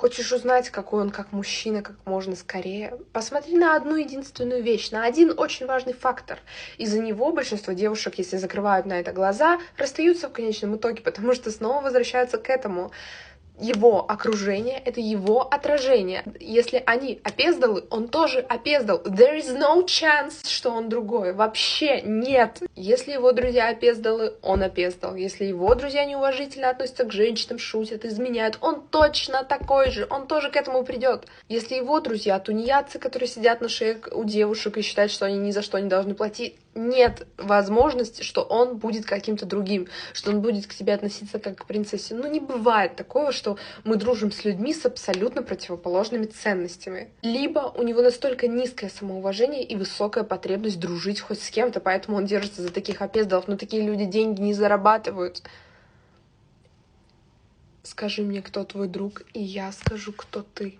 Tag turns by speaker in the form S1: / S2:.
S1: Хочешь узнать, какой он как мужчина, как можно скорее? Посмотри на одну единственную вещь, на один очень важный фактор. Из-за него большинство девушек, если закрывают на это глаза, расстаются в конечном итоге, потому что снова возвращаются к этому. Его окружение — это его отражение. Если они опездалы, он тоже опездал. There is no chance, что он другой. Вообще нет. Если его друзья опездалы, он опездал. Если его друзья неуважительно относятся к женщинам, шутят, изменяют, он точно такой же. Он тоже к этому придет. Если его друзья тунеядцы, которые сидят на шее у девушек и считают, что они ни за что не должны платить, нет возможности, что он будет каким-то другим, что он будет к тебе относиться как к принцессе. Ну, не бывает такого, что мы дружим с людьми с абсолютно противоположными ценностями. Либо у него настолько низкое самоуважение и высокая потребность дружить хоть с кем-то, поэтому он держится за таких опездалов, но такие люди деньги не зарабатывают. Скажи мне, кто твой друг, и я скажу, кто ты.